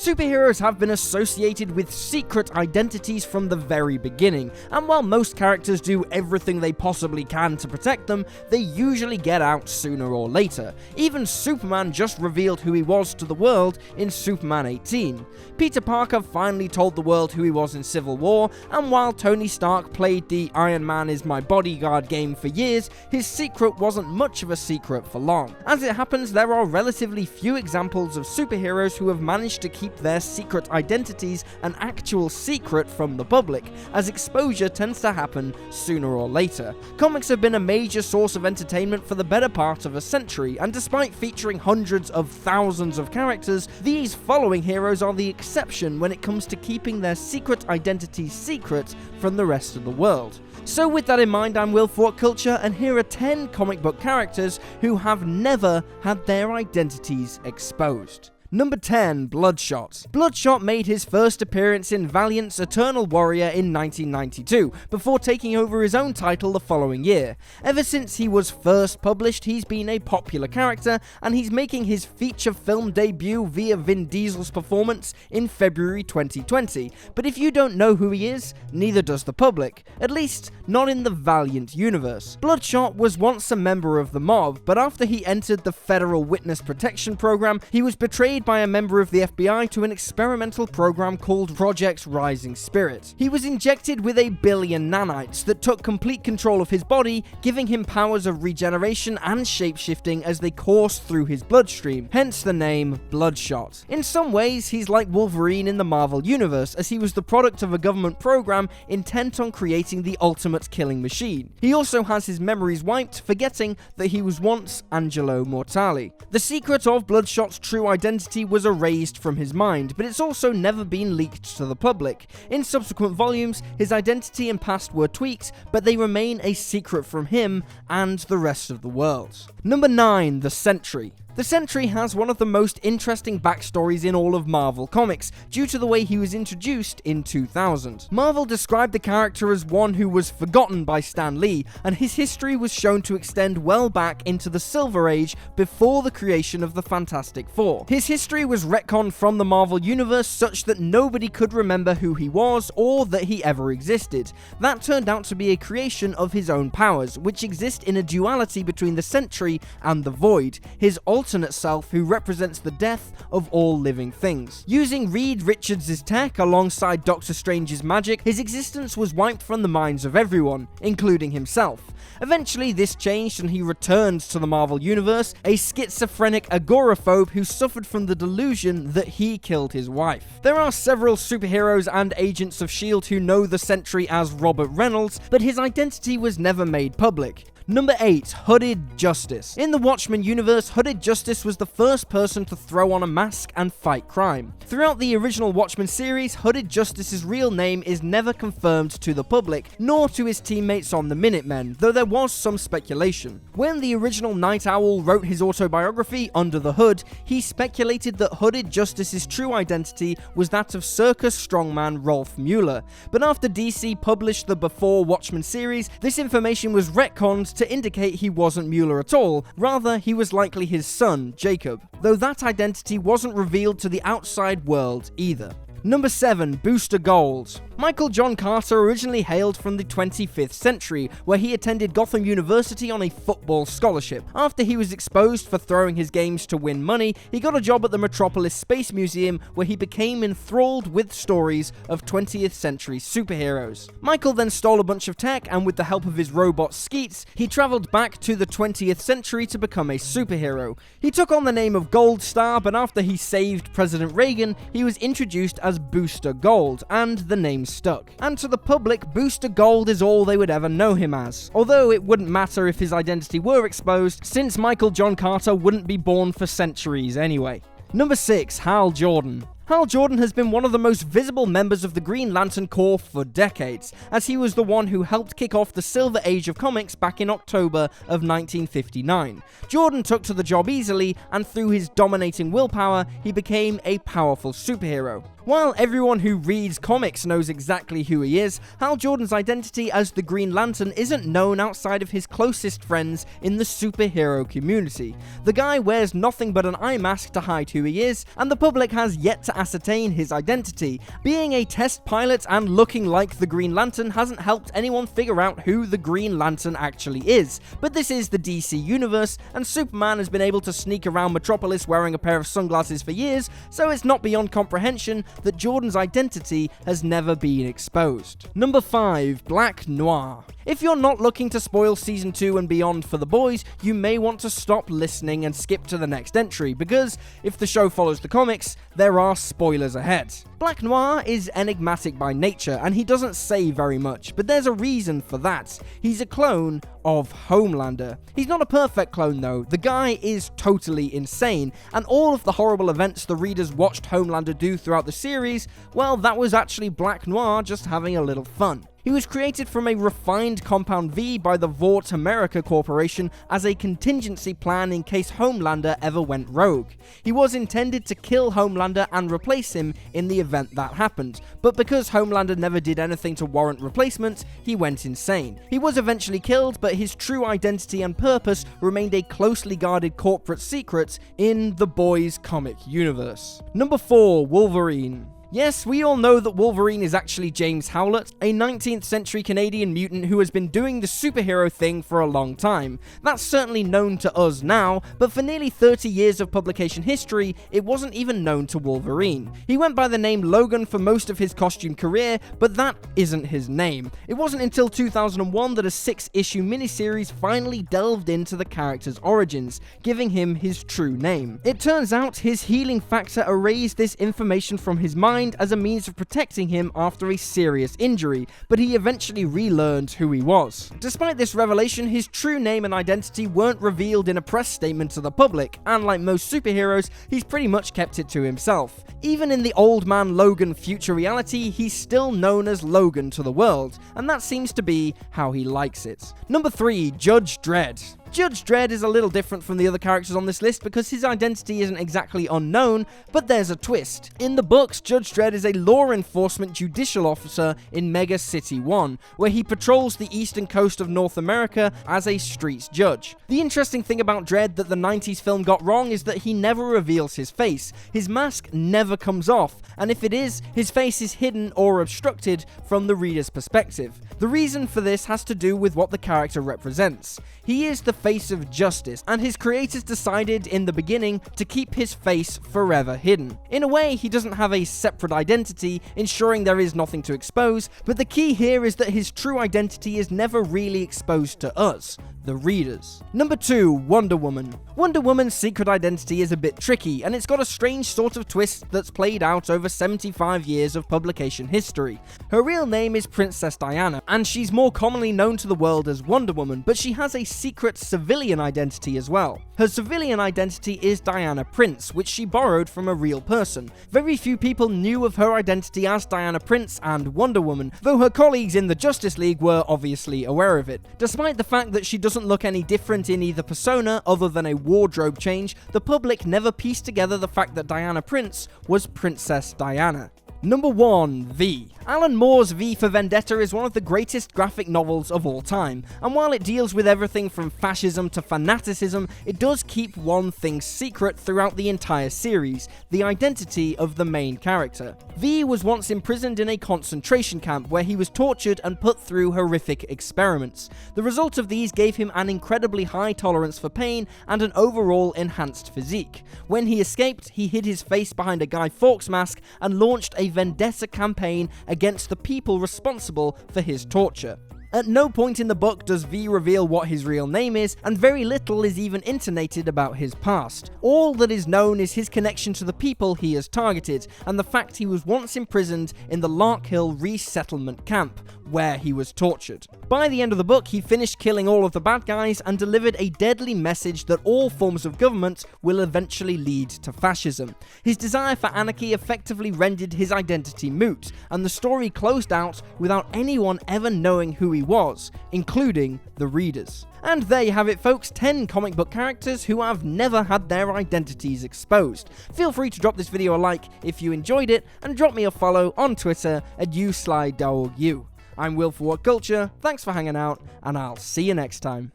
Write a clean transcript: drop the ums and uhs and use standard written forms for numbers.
Superheroes have been associated with secret identities from the very beginning, and while most characters do everything they possibly can to protect them, they usually get out sooner or later. Even Superman just revealed who he was to the world in Superman 18. Peter Parker finally told the world who he was in Civil War, and while Tony Stark played the Iron Man is my bodyguard game for years, his secret wasn't much of a secret for long. As it happens, there are relatively few examples of superheroes who have managed to keep their secret identities an actual secret from the public, as exposure tends to happen sooner or later. Comics have been a major source of entertainment for the better part of a century, and despite featuring hundreds of thousands of characters, these following heroes are the exception when it comes to keeping their secret identities secret from the rest of the world. So with that in mind, I'm Will for What Culture, and here are 10 comic book characters who have never had their identities exposed. Number 10, Bloodshot. Bloodshot made his first appearance in Valiant's Eternal Warrior in 1992, before taking over his own title the following year. Ever since he was first published, he's been a popular character, and he's making his feature film debut via Vin Diesel's performance in February 2020. But if you don't know who he is, neither does the public, at least not in the Valiant universe. Bloodshot was once a member of the mob, but after he entered the Federal Witness Protection Program, he was betrayed by a member of the FBI to an experimental program called Project Rising Spirit. He was injected with 1 billion nanites that took complete control of his body, giving him powers of regeneration and shapeshifting as they coursed through his bloodstream, hence the name Bloodshot. In some ways, he's like Wolverine in the Marvel Universe, as he was the product of a government program intent on creating the ultimate killing machine. He also has his memories wiped, forgetting that he was once Angelo Mortali. The secret of Bloodshot's true identity was erased from his mind, but it's also never been leaked to the public. In subsequent volumes, his identity and past were tweaked, but they remain a secret from him and the rest of the world. Number 9, the Sentry. The Sentry has one of the most interesting backstories in all of Marvel Comics, due to the way he was introduced in 2000. Marvel described the character as one who was forgotten by Stan Lee, and his history was shown to extend well back into the Silver Age before the creation of the Fantastic Four. His history was retconned from the Marvel Universe such that nobody could remember who he was or that he ever existed. That turned out to be a creation of his own powers, which exist in a duality between the Sentry and the Void, his alternate self who represents the death of all living things. Using Reed Richards' tech alongside Doctor Strange's magic, his existence was wiped from the minds of everyone, including himself. Eventually, this changed and he returns to the Marvel Universe, a schizophrenic agoraphobe who suffered from the delusion that he killed his wife. There are several superheroes and agents of S.H.I.E.L.D. who know the Sentry as Robert Reynolds, but his identity was never made public. Number 8, Hooded Justice. In the Watchmen universe, Hooded Justice was the first person to throw on a mask and fight crime. Throughout the original Watchmen series, Hooded Justice's real name is never confirmed to the public, nor to his teammates on the Minutemen, though there was some speculation. When the original Night Owl wrote his autobiography, Under the Hood, he speculated that Hooded Justice's true identity was that of circus strongman Rolf Mueller. But after DC published the Before Watchmen series, this information was retconned to indicate he wasn't Mueller at all, rather he was likely his son, Jacob, though that identity wasn't revealed to the outside world either. Number 7, Booster Gold. Michael John Carter originally hailed from the 25th century, where he attended Gotham University on a football scholarship. After he was exposed for throwing his games to win money, he got a job at the Metropolis Space Museum, where he became enthralled with stories of 20th century superheroes. Michael then stole a bunch of tech, and with the help of his robot Skeets, he traveled back to the 20th century to become a superhero. He took on the name of Gold Star, but after he saved President Reagan, he was introduced as Booster Gold, and the name stuck. And to the public, Booster Gold is all they would ever know him as. Although it wouldn't matter if his identity were exposed, since Michael John Carter wouldn't be born for centuries anyway. Number 6, Hal Jordan. Hal Jordan has been one of the most visible members of the Green Lantern Corps for decades, as he was the one who helped kick off the Silver Age of comics back in October of 1959. Jordan took to the job easily, and through his dominating willpower, he became a powerful superhero. While everyone who reads comics knows exactly who he is, Hal Jordan's identity as the Green Lantern isn't known outside of his closest friends in the superhero community. The guy wears nothing but an eye mask to hide who he is, and the public has yet to ascertain his identity. Being a test pilot and looking like the Green Lantern hasn't helped anyone figure out who the Green Lantern actually is. But this is the DC universe, and Superman has been able to sneak around Metropolis wearing a pair of sunglasses for years, so it's not beyond comprehension that Jordan's identity has never been exposed. Number 5. Black Noir. If you're not looking to spoil Season 2 and beyond for the boys, you may want to stop listening and skip to the next entry, because if the show follows the comics, there are spoilers ahead. Black Noir is enigmatic by nature, and he doesn't say very much, but there's a reason for that. He's a clone of Homelander. He's not a perfect clone though, the guy is totally insane, and all of the horrible events the readers watched Homelander do throughout the series, well, that was actually Black Noir just having a little fun. He was created from a refined Compound V by the Vought America Corporation as a contingency plan in case Homelander ever went rogue. He was intended to kill Homelander and replace him in the event that happened, but because Homelander never did anything to warrant replacement, he went insane. He was eventually killed, but his true identity and purpose remained a closely guarded corporate secret in the boys' comic universe. Number 4. Wolverine. Yes, we all know that Wolverine is actually James Howlett, a 19th century Canadian mutant who has been doing the superhero thing for a long time. That's certainly known to us now, but for nearly 30 years of publication history, it wasn't even known to Wolverine. He went by the name Logan for most of his costume career, but that isn't his name. It wasn't until 2001 that a 6-issue miniseries finally delved into the character's origins, giving him his true name. It turns out his healing factor erased this information from his mind as a means of protecting him after a serious injury, but he eventually relearned who he was. Despite this revelation, his true name and identity weren't revealed in a press statement to the public, and like most superheroes, he's pretty much kept it to himself. Even in the Old Man Logan future reality, he's still known as Logan to the world, and that seems to be how he likes it. Number 3. Judge Dredd. Judge Dredd is a little different from the other characters on this list because his identity isn't exactly unknown, but there's a twist. In the books, Judge Dredd is a law enforcement judicial officer in Mega City 1, where he patrols the eastern coast of North America as a street judge. The interesting thing about Dredd that the 90s film got wrong is that he never reveals his face. His mask never comes off, and if it is, his face is hidden or obstructed from the reader's perspective. The reason for this has to do with what the character represents. He is the face of justice, and his creators decided in the beginning to keep his face forever hidden. In a way, he doesn't have a separate identity, ensuring there is nothing to expose, but the key here is that his true identity is never really exposed to us, the readers. Number 2. Wonder Woman. Wonder Woman's secret identity is a bit tricky, and it's got a strange sort of twist that's played out over 75 years of publication history. Her real name is Princess Diana, and she's more commonly known to the world as Wonder Woman, but she has a secret civilian identity as well. Her civilian identity is Diana Prince, which she borrowed from a real person. Very few people knew of her identity as Diana Prince and Wonder Woman, though her colleagues in the Justice League were obviously aware of it. Despite the fact that she doesn't look any different in either persona other than a wardrobe change, the public never pieced together the fact that Diana Prince was Princess Diana. Number 1. V. Alan Moore's V for Vendetta is one of the greatest graphic novels of all time, and while it deals with everything from fascism to fanaticism, it does keep one thing secret throughout the entire series: the identity of the main character. V was once imprisoned in a concentration camp where he was tortured and put through horrific experiments. The result of these gave him an incredibly high tolerance for pain and an overall enhanced physique. When he escaped, he hid his face behind a Guy Fawkes mask and launched a vendetta campaign against the people responsible for his torture. At no point in the book does V reveal what his real name is, and very little is even intonated about his past. All that is known is his connection to the people he has targeted, and the fact he was once imprisoned in the Lark Hill resettlement camp, where he was tortured. By the end of the book, he finished killing all of the bad guys and delivered a deadly message that all forms of government will eventually lead to fascism. His desire for anarchy effectively rendered his identity moot, and the story closed out without anyone ever knowing who he was, including the readers. And there you have it, folks, 10 comic book characters who have never had their identities exposed. Feel free to drop this video a like if you enjoyed it, and drop me a follow on Twitter at YouSlyDogU. I'm Will for What Culture, thanks for hanging out, and I'll see you next time.